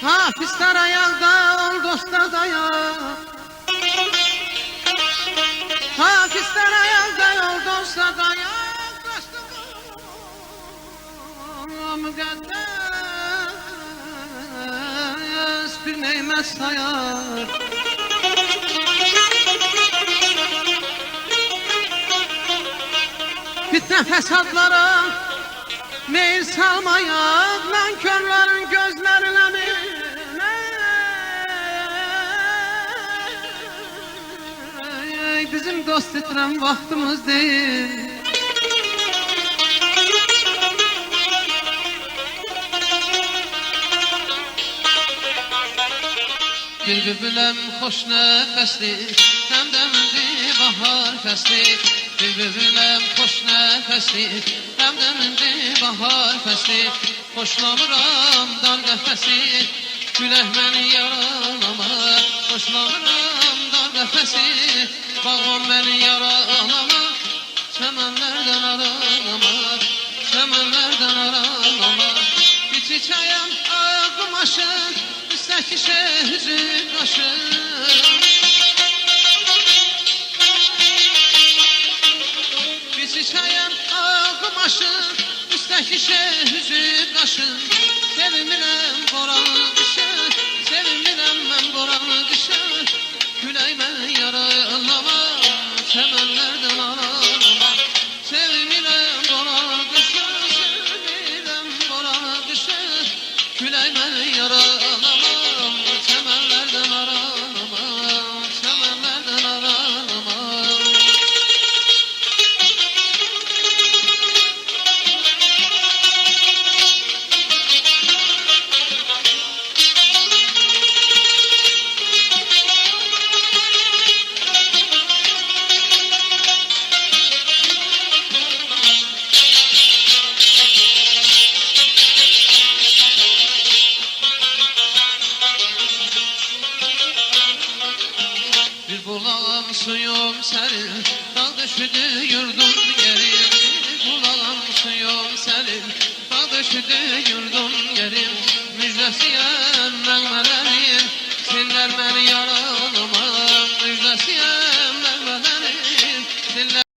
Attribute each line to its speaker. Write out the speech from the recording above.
Speaker 1: Hafizler ayakta, ol dostlar dayak. Hafizler ayakta, ol dostlar dayak. Dostum müqəddəs bir neymət sayar. Fitnə fəsadlara meyil salmayaq, nankörlərin gözlərinə bizim dost etirən vaxtımız deyil. Bülbüləm xoş nəfəsli, həmdəmdi bahar fəsli. Bülbüləm xoş nəfəsli, həmdəmdi bahar fəsli. Xoşlanıram dar qəfəsi, külək məni yaralama. Xoşlanıram dar qəfəsi, bağım məni yaralama. Çəmənlərdən aralama, çəmənlərdən aralama. Bir çiçəyəm ağ qumaşın, üstəki şehrin qaşın. Bir çiçəyəm ağ qumaşın, üstəki şehrin qaşın. Sevinmirəm boranı qışın, sevinmirəm mən boranı qışın. Külək məni yaralama, çəmənlərdən aralama. Sevinmirəm boranı qışın, sevinmirəm boranı qışın. Külək məni yaralama, çəmənlərdən aralama, çəmənlərdən aralama. Bulağım suyum sərin, dağ düşüdü yurdun geri. Bulağım suyum sərin, dağ düşüdü yurdun